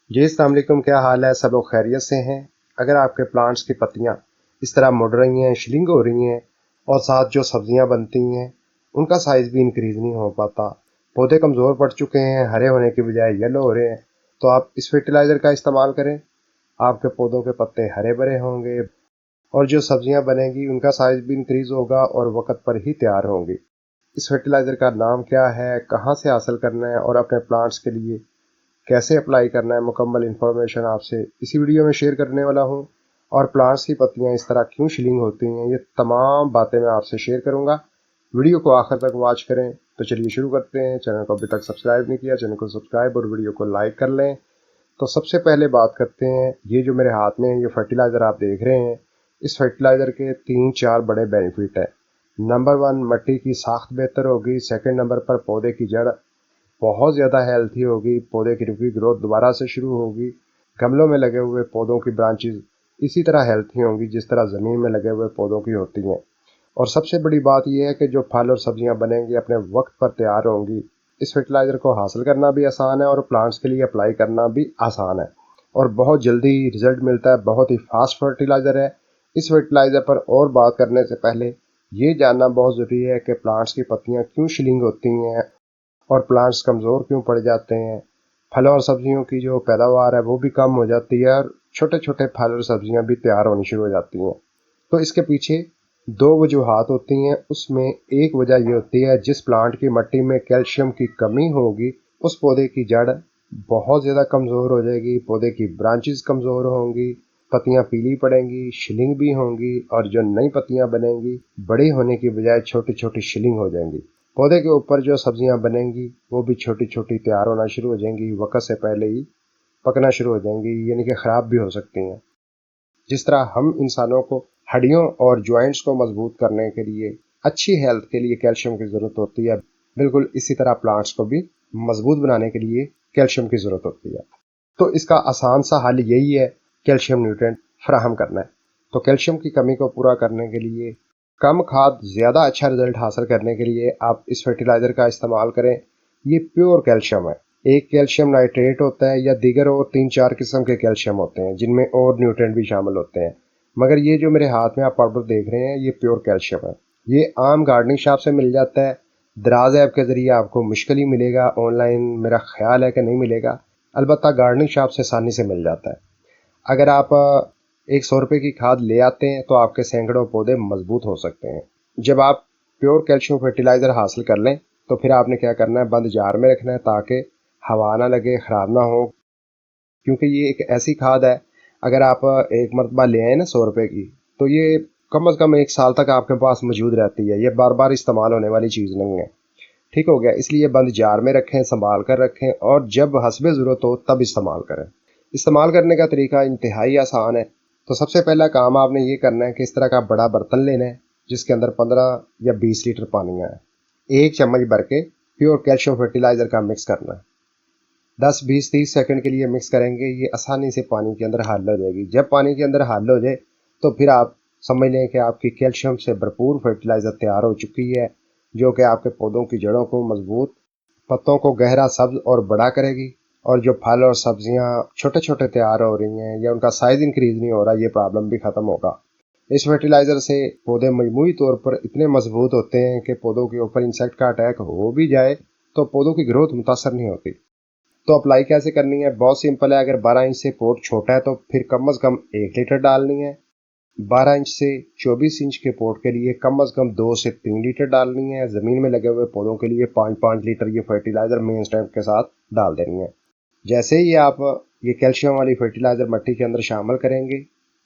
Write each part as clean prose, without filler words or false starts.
जी अस्सलाम वालेकुम, क्या हाल है? सब लोग खैरियत से हैं? अगर आपके प्लांट्स की पत्तियां इस तरह मुड़ रही हैं, श्रिंक हो रही हैं और साथ जो सब्जियां बनती हैं उनका साइज़ भी इंक्रीज़ नहीं हो पाता, पौधे कमज़ोर पड़ चुके हैं, हरे होने की बजाय येलो हो रहे हैं, तो आप इस फर्टिलाइज़र का इस्तेमाल करें। आपके पौधों के पत्ते हरे भरे होंगे और जो सब्जियां बनेंगी उनका साइज़ भी इंक्रीज़ होगा और वक्त पर ही तैयार होंगी। इस फर्टिलाइज़र का नाम क्या है, कहाँ से हासिल करना है और अपने प्लांट्स के लिए कैसे अप्लाई करना है, मुकम्मल इन्फॉर्मेशन आपसे इसी वीडियो में शेयर करने वाला हूँ। और प्लांट्स की पत्तियाँ इस तरह क्यों शिलिंग होती हैं, ये तमाम बातें मैं आपसे शेयर करूँगा। वीडियो को आखिर तक वॉच करें। तो चलिए शुरू करते हैं। चैनल को अभी तक सब्सक्राइब नहीं किया, चैनल को सब्सक्राइब और वीडियो को लाइक कर लें। तो सबसे पहले बात करते हैं, ये जो मेरे हाथ में है ये फर्टिलाइज़र आप देख रहे हैं, इस फर्टिलाइज़र के 3-4 बड़े बेनिफिट है। नंबर 1, मिट्टी की साख्त बेहतर होगी। सेकंड नंबर पर पौधे की जड़ बहुत ज़्यादा हेल्थी होगी, पौधे की रुकी ग्रोथ दोबारा से शुरू होगी। गमलों में लगे हुए पौधों की ब्रांचेज इसी तरह हेल्थी होंगी जिस तरह ज़मीन में लगे हुए पौधों की होती हैं। और सबसे बड़ी बात यह है कि जो फल और सब्जियां बनेंगी अपने वक्त पर तैयार होंगी। इस फर्टिलाइज़र को हासिल करना भी आसान है और प्लांट्स के लिए अप्लाई करना भी आसान है और बहुत जल्दी रिजल्ट मिलता है। बहुत ही फास्ट फर्टिलाइज़र है। इस फर्टिलाइज़र पर और बात करने से पहले ये जानना बहुत ज़रूरी है कि प्लांट्स की पत्तियाँ क्यों शिलिंग होती हैं और प्लांट्स कमज़ोर क्यों पड़ जाते हैं। फलों और सब्जियों की जो पैदावार है वो भी कम हो जाती है और छोटे छोटे फल और सब्जियां भी तैयार होनी शुरू हो जाती हैं। तो इसके पीछे दो वजूहात होती हैं। उसमें एक वजह ये होती है, जिस प्लांट की मिट्टी में कैल्शियम की कमी होगी उस पौधे की जड़ बहुत ज़्यादा कमज़ोर हो जाएगी, पौधे की ब्रांचेस कमज़ोर होंगी, पत्तियां पीली पड़ेंगी, शिलिंग भी होंगी और जो नई पत्तियां बनेंगी बड़ी होने की बजाय छोटी छोटी शिलिंग हो जाएंगी। पौधे के ऊपर जो सब्जियां बनेंगी वो भी छोटी छोटी तैयार होना शुरू हो जाएंगी, वक्त से पहले ही पकना शुरू हो जाएंगी, यानी कि ख़राब भी हो सकती हैं। जिस तरह हम इंसानों को हड्डियों और जॉइंट्स को मजबूत करने के लिए, अच्छी हेल्थ के लिए कैल्शियम की ज़रूरत होती है, बिल्कुल इसी तरह प्लांट्स को भी मजबूत बनाने के लिए कैल्शियम की ज़रूरत होती है। तो इसका आसान सा हल यही है, कैल्शियम न्यूट्रिएंट फराहम करना है। तो कैल्शियम की कमी को पूरा करने के लिए, कम खाद ज़्यादा अच्छा रिजल्ट हासिल करने के लिए आप इस फर्टिलाइज़र का इस्तेमाल करें। ये प्योर कैल्शियम है। एक कैल्शियम नाइट्रेट होता है या दीगर और 3-4 किस्म के कैल्शियम होते हैं जिनमें और न्यूट्रिएंट भी शामिल होते हैं, मगर ये जो मेरे हाथ में आप पाउडर देख रहे हैं ये प्योर कैल्शियम है। ये आम गार्डनिंग शॉप से मिल जाता है। दराज ऐप के ज़रिए आपको मुश्किल ही मिलेगा, ऑनलाइन मेरा ख्याल है कि नहीं मिलेगा। अलबत्ता गार्डनिंग शॉप से आसानी से मिल जाता है। अगर आप एक 100 रुपये की खाद ले आते हैं तो आपके सैकड़ों पौधे मजबूत हो सकते हैं। जब आप प्योर कैल्शियम फर्टिलाइज़र हासिल कर लें तो फिर आपने क्या करना है, बंद जार में रखना है ताकि हवा ना लगे, ख़राब ना हो। क्योंकि ये एक ऐसी खाद है, अगर आप एक मरतबा ले आए ना 100 रुपये की, तो ये कम से कम 1 साल तक आपके पास मौजूद रहती है। ये बार बार इस्तेमाल होने वाली चीज़ नहीं है। ठीक हो गया। इसलिए बंद जार में रखें, संभाल कर रखें और जब हस्बे ज़रूरत हो तब इस्तेमाल करें। इस्तेमाल करने का तरीका इंतहाई आसान है। तो सबसे पहला काम आपने ये करना है कि इस तरह का बड़ा बर्तन लेना है जिसके अंदर 15 या 20 लीटर पानी है। 1 चम्मच भर के प्योर कैल्शियम फर्टिलाइज़र का मिक्स करना है। 10-20-30 सेकंड के लिए मिक्स करेंगे, ये आसानी से पानी के अंदर हल हो जाएगी। जब पानी के अंदर हल हो जाए तो फिर आप समझ लें कि आपकी कैल्शियम से भरपूर फर्टिलाइज़र तैयार हो चुकी है, जो कि आपके पौधों की जड़ों को मजबूत, पत्तों को गहरा, सब्ज और बड़ा करेगी। और जो फल और सब्जियां छोटे छोटे तैयार हो रही हैं या उनका साइज इंक्रीज नहीं हो रहा, ये प्रॉब्लम भी ख़त्म होगा। इस फर्टिलाइज़र से पौधे मजमूई तौर पर इतने मजबूत होते हैं कि पौधों के ऊपर इंसेक्ट का अटैक हो भी जाए तो पौधों की ग्रोथ मुतासर नहीं होती। तो अप्लाई कैसे करनी है? बहुत सिंपल है। अगर 12 इंच से पोट छोटा है तो फिर कम से कम 1 लीटर डालनी है। 12 इंच से 24 इंच के पोट के लिए कम से कम 2 से 3 लीटर डालनी है। ज़मीन में लगे हुए पौधों के लिए 5-5 लीटर ये फर्टिलाइज़र मेन स्टेप के साथ डाल देनी है। जैसे ही आप ये कैल्शियम वाली फर्टिलाइज़र मिट्टी के अंदर शामिल करेंगे,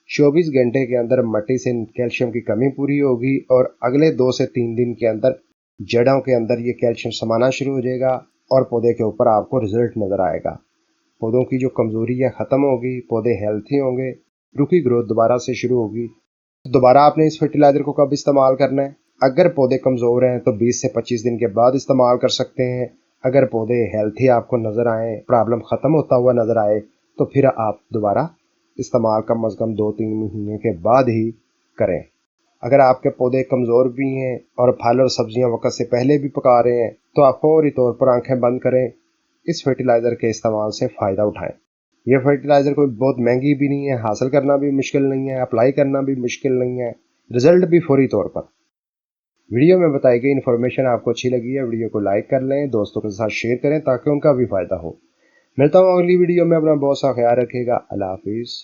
24 घंटे के अंदर मिट्टी से कैल्शियम की कमी पूरी होगी और अगले 2 से 3 दिन के अंदर जड़ों के अंदर ये कैल्शियम समाना शुरू हो जाएगा और पौधे के ऊपर आपको रिजल्ट नज़र आएगा। पौधों की जो कमज़ोरी है ख़त्म होगी, पौधे हेल्थी होंगे, रुकी ग्रोथ दोबारा से शुरू होगी। दोबारा आपने इस फर्टिलाइज़र को कब इस्तेमाल करना है? अगर पौधे कमज़ोर हैं तो 20 से 25 दिन के बाद इस्तेमाल कर सकते हैं। अगर पौधे हेल्थी आपको नज़र आए, प्रॉब्लम ख़त्म होता हुआ नज़र आए, तो फिर आप दोबारा इस्तेमाल कम से कम 2-3 महीने के बाद ही करें। अगर आपके पौधे कमज़ोर भी हैं और फल और सब्जियां वक्त से पहले भी पका रहे हैं तो आप फौरी तौर पर आंखें बंद करें, इस फर्टिलाइज़र के इस्तेमाल से फ़ायदा उठाएं। یہ فرٹیلائزر کوئی بہت مہنگی بھی نہیں ہے، حاصل کرنا بھی مشکل نہیں ہے، اپلائی کرنا بھی مشکل نہیں ہے، رزلٹ بھی فوری طور پر۔ ویڈیو میں بتائی گئی انفارمیشن آپ کو اچھی لگی ہے، ویڈیو کو لائک کر لیں، دوستوں کے ساتھ شیئر کریں تاکہ ان کا بھی فائدہ ہو۔ ملتا ہوں اگلی ویڈیو میں، اپنا بہت سا خیال رکھیے گا۔ اللہ حافظ۔